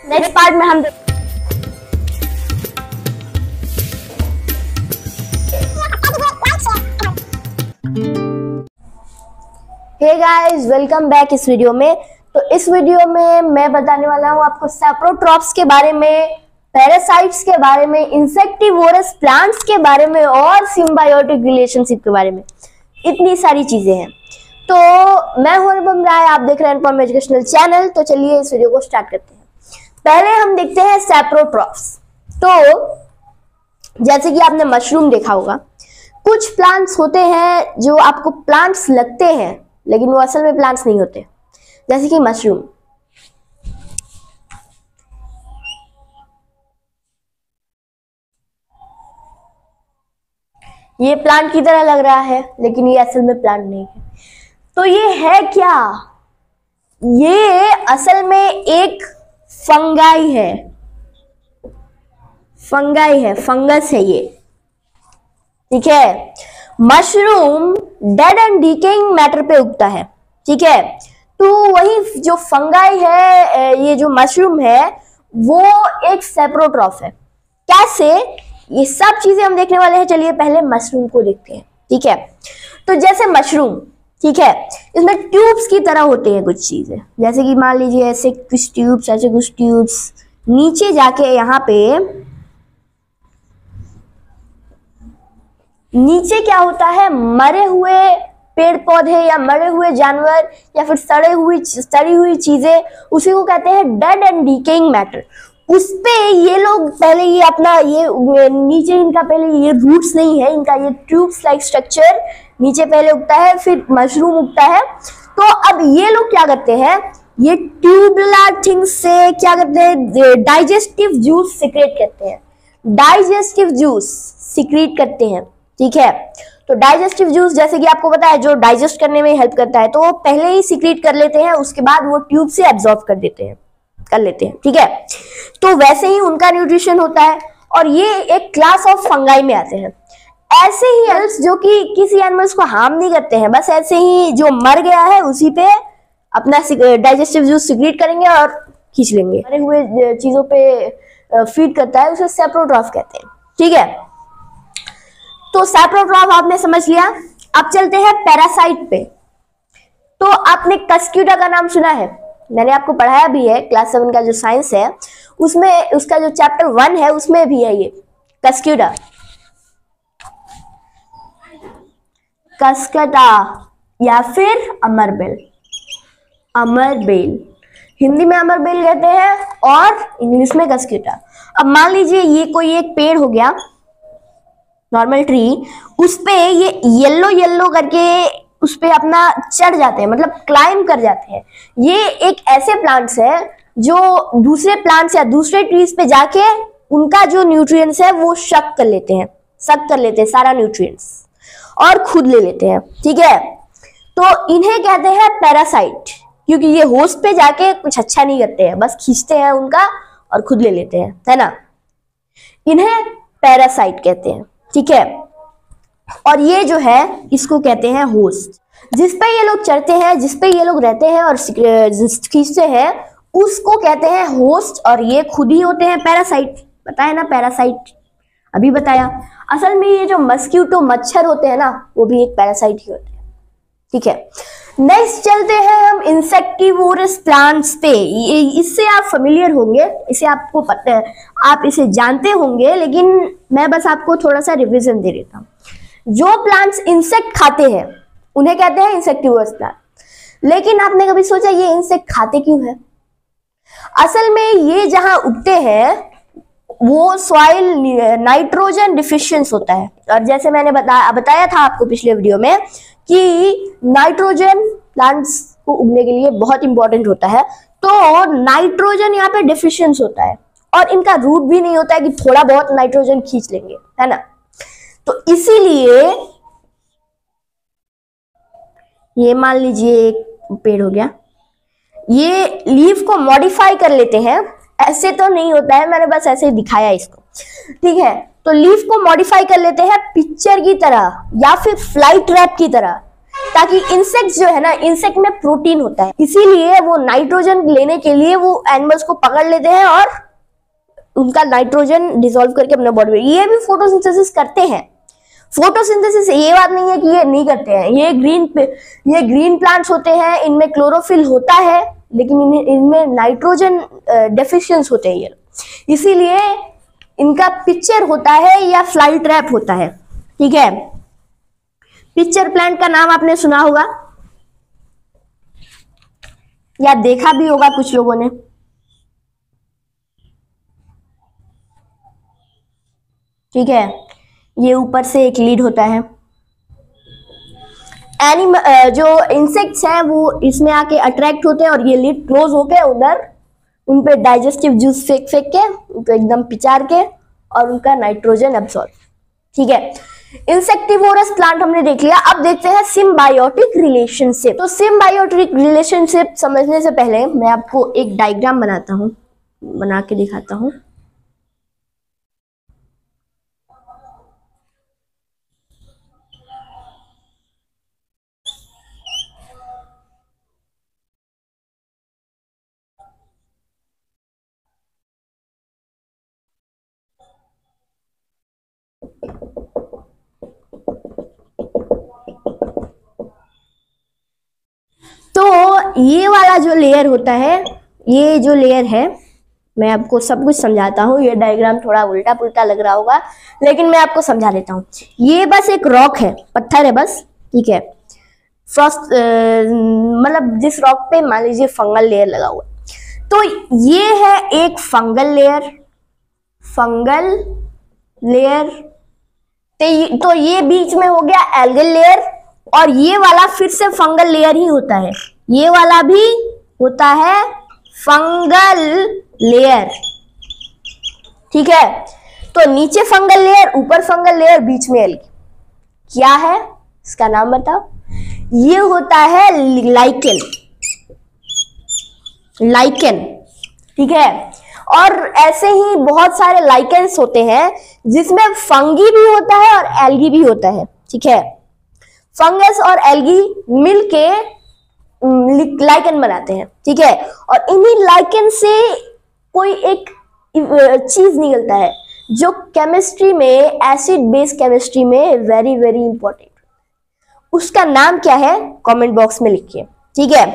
Next part में हम hey guys, welcome back इस वीडियो में। तो इस वीडियो में मैं बताने वाला हूँ आपको सैप्रोट्रॉप्स के बारे में, पैरासाइट्स के बारे में, इंसेक्टिवोरस प्लांट्स के बारे में और सिम्बायोटिक रिलेशनशिप के बारे में। इतनी सारी चीजें हैं। तो मैं हूं अनुपम राय, आप देख रहे हैं अनुपम एजुकेशनल चैनल। तो चलिए इस वीडियो को स्टार्ट करते हैं। पहले हम देखते हैं सैप्रोट्रॉप्स। तो जैसे कि आपने मशरूम देखा होगा, कुछ प्लांट्स होते हैं जो आपको प्लांट्स लगते हैं लेकिन वो असल में प्लांट्स नहीं होते, जैसे कि मशरूम। ये प्लांट की तरह लग रहा है लेकिन ये असल में प्लांट नहीं है। तो ये है क्या? ये असल में एक फंगाई है, फंगस है ये, ठीक है। Mushroom dead and decaying matter पे उगता है, ठीक है। तो वही जो फंगाई है, ये जो मशरूम है वो एक सैप्रोट्रॉफ है। कैसे? ये सब चीजें हम देखने वाले हैं। चलिए पहले मशरूम को देखते हैं, ठीक है। तो जैसे मशरूम, ठीक है, इसमें ट्यूब्स की तरह होते हैं कुछ चीजें, जैसे कि मान लीजिए ऐसे कुछ ट्यूब्स, ऐसे कुछ ट्यूब्स नीचे जाके यहाँ पे नीचे क्या होता है, मरे हुए पेड़ पौधे या मरे हुए जानवर या फिर सड़ी हुई चीजें, उसी को कहते हैं डेड एंड डिकेइंग मैटर। उस पे ये लोग पहले ये अपना ये नीचे इनका पहले ये रूट्स नहीं है, इनका ये ट्यूब्स लाइक स्ट्रक्चर नीचे पहले उगता है, फिर मशरूम उगता है। तो अब ये लोग क्या करते हैं, ये ट्यूबुलर थिंग्स से क्या करते हैं, डाइजेस्टिव जूस सिक्रेट करते हैं, डाइजेस्टिव जूस सिक्रेट करते हैं, ठीक है। तो डाइजेस्टिव जूस जैसे कि आपको पता है जो डाइजेस्ट करने में हेल्प करता है, तो वो पहले ही सिक्रेट कर लेते हैं, उसके बाद वो ट्यूब से एब्जॉर्ब कर लेते हैं, ठीक है। तो वैसे ही उनका न्यूट्रिशन होता है और ये एक क्लास ऑफ फंगाई में आते हैं। ऐसे ही एल्स जो कि किसी एनिमल्स को हार्म नहीं करते हैं, बस ऐसे ही जो मर गया है उसी पे अपना डाइजेस्टिव जूस सिक्रेट करेंगे और खींच लेंगे, मरे हुए चीजों पे फीड करता है, उसे सैप्रोट्रॉफ कहते हैं, ठीक है। तो सैप्रोट्रॉफ आपने समझ लिया। अब चलते हैं पैरासाइट पे। तो आपने कस्क्यूडा का नाम सुना है, मैंने आपको पढ़ाया भी है, क्लास 7 का जो साइंस है उसमें उसका जो चैप्टर 1 है उसमें भी है ये कस्क्यूडा, कस्कटा या फिर अमरबेल। हिंदी में अमरबेल कहते हैं और इंग्लिश में कस्क्यूडा। अब मान लीजिए ये कोई एक पेड़ हो गया, नॉर्मल ट्री, उस पे ये येलो येलो करके उस पे अपना चढ़ जाते हैं, मतलब क्लाइम कर जाते हैं। ये एक ऐसे प्लांट्स है जो दूसरे प्लांट्स या दूसरे ट्रीज पे जाके उनका जो न्यूट्रिएंट्स है वो सक कर लेते हैं सारा न्यूट्रिएंट्स और खुद ले लेते हैं, ठीक है। तो इन्हें कहते हैं पैरासाइट, क्योंकि ये होस्ट पे जाके कुछ अच्छा नहीं करते हैं, बस खींचते हैं उनका और खुद ले लेते हैं, है ना। इन्हें पैरासाइट कहते हैं, ठीक है। और ये जो है इसको कहते हैं होस्ट। जिस पे ये लोग चढ़ते हैं, जिस पे ये लोग रहते हैं और खींचते हैं, उसको कहते हैं होस्ट, और ये खुद ही होते हैं पैरासाइट। बताया ना, पैरासाइट अभी बताया। असल में ये जो मस्क्यूटो मच्छर होते हैं ना, वो भी एक पैरासाइट ही होते हैं, ठीक है। नेक्स्ट चलते हैं हम इंसेक्टिवोरस प्लांट्स पे। इससे आप फेमिलियर होंगे, इसे आपको पता है, आप इसे जानते होंगे, लेकिन मैं बस आपको थोड़ा सा रिवीजन दे देता हूँ। जो प्लांट्स इंसेक्ट खाते हैं उन्हें कहते हैं इंसेक्टिवोरस प्लांट। लेकिन आपने कभी सोचा ये इंसेक्ट खाते क्यों है? असल में ये जहां उगते हैं वो सॉइल नाइट्रोजन डिफिशियंस होता है, और जैसे मैंने बताया था आपको पिछले वीडियो में कि नाइट्रोजन प्लांट्स को उगने के लिए बहुत इंपॉर्टेंट होता है। तो नाइट्रोजन यहाँ पे डिफिशियंस होता है और इनका रूट भी नहीं होता है कि थोड़ा बहुत नाइट्रोजन खींच लेंगे, है ना। तो इसीलिए ये मान लीजिए एक पेड़ हो गया, ये लीफ को मॉडिफाई कर लेते हैं। ऐसे तो नहीं होता है, मैंने बस ऐसे ही दिखाया इसको, ठीक है। तो लीफ को मॉडिफाई कर लेते हैं पिक्चर की तरह या फिर फ्लाई ट्रैप की तरह। ताकि इंसेक्ट जो है ना, इंसेक्ट में प्रोटीन होता है, इसीलिए वो नाइट्रोजन लेने के लिए वो एनिमल्स को पकड़ लेते हैं और उनका नाइट्रोजन डिसॉल्व करके अपने बॉडी में, ये भी फोटोसिंथेसिस करते हैं। फोटोसिंथेसिस ये बात नहीं है कि ये नहीं करते हैं, ये ग्रीन प्लांट्स होते हैं, इनमें क्लोरोफिल होता है, लेकिन इनमें नाइट्रोजन डेफिशिएंस होते हैं ये, इसीलिए इनका पिक्चर होता है या फ्लाई ट्रैप होता है। ठीक है, पिक्चर प्लांट का नाम आपने सुना होगा या देखा भी होगा कुछ लोगों ने। ठीक है, ये ऊपर से एक लीड होता है, जो इंसेक्ट्स हैं वो इसमें आके अट्रैक्ट होते हैं और ये लीड क्लोज होके उधर उन पे डाइजेस्टिव जूस फेंक के उनको एकदम पिचार के और उनका नाइट्रोजन एब्सॉर्ब। ठीक है, इंसेक्टिवोरस प्लांट हमने देख लिया। अब देखते हैं सिम्बायोटिक रिलेशनशिप। तो सिम्बायोटिक रिलेशनशिप समझने से पहले मैं आपको एक डायग्राम बना के दिखाता हूं। तो ये वाला जो लेयर होता है, ये जो लेयर है, मैं आपको सब कुछ समझाता हूँ। ये डायग्राम थोड़ा उल्टा पुल्टा लग रहा होगा, लेकिन मैं आपको समझा देता हूँ। ये बस एक रॉक है, पत्थर है बस। ठीक है, फ्रॉस्ट मतलब जिस रॉक पे मान लीजिए फंगल लेयर लगा हुआ है, तो ये है एक फंगल लेयर। तो ये बीच में हो गया एल्गल लेयर, और ये वाला फिर से फंगल लेयर ही होता है, ये वाला भी होता है फंगल लेयर। ठीक है, तो नीचे फंगल लेयर, ऊपर फंगल लेयर, बीच में एल्गी। क्या है इसका नाम बताओ? ये होता है लाइकेन। ठीक है, और ऐसे ही बहुत सारे लाइकेंस होते हैं जिसमें फंगी भी होता है और एल्गी भी होता है। ठीक है, फंगस और एल्गी मिलके लाइकेन बनाते हैं। ठीक है, और इन्हीं लाइकेन से कोई एक चीज निकलता है जो केमिस्ट्री में, एसिड बेस केमिस्ट्री में वेरी वेरी इंपॉर्टेंट। उसका नाम क्या है कमेंट बॉक्स में लिखिए। ठीक है,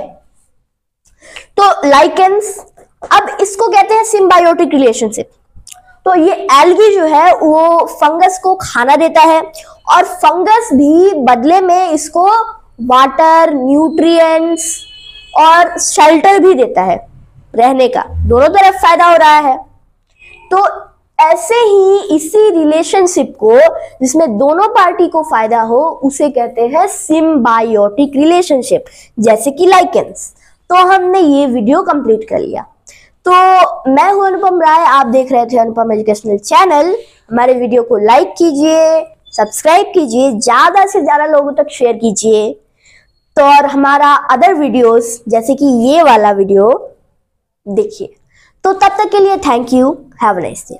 तो लाइकेंस, अब इसको कहते हैं सिम्बायोटिक रिलेशनशिप। तो ये एल्गी जो है वो फंगस को खाना देता है, और फंगस भी बदले में इसको वाटर, न्यूट्रिएंट्स और शेल्टर भी देता है रहने का। दोनों तरफ फायदा हो रहा है। तो ऐसे ही इसी रिलेशनशिप को, जिसमें दोनों पार्टी को फायदा हो, उसे कहते हैं सिम्बायोटिक रिलेशनशिप, जैसे कि लाइकेंस। तो हमने ये वीडियो कंप्लीट कर लिया। तो मैं हूं अनुपम राय, आप देख रहे थे अनुपम एजुकेशनल चैनल। हमारे वीडियो को लाइक कीजिए, सब्सक्राइब कीजिए, ज्यादा से ज्यादा लोगों तक शेयर कीजिए। तो और हमारा अदर वीडियोस जैसे कि ये वाला वीडियो देखिए। तो तब तक के लिए thank you, have a nice day.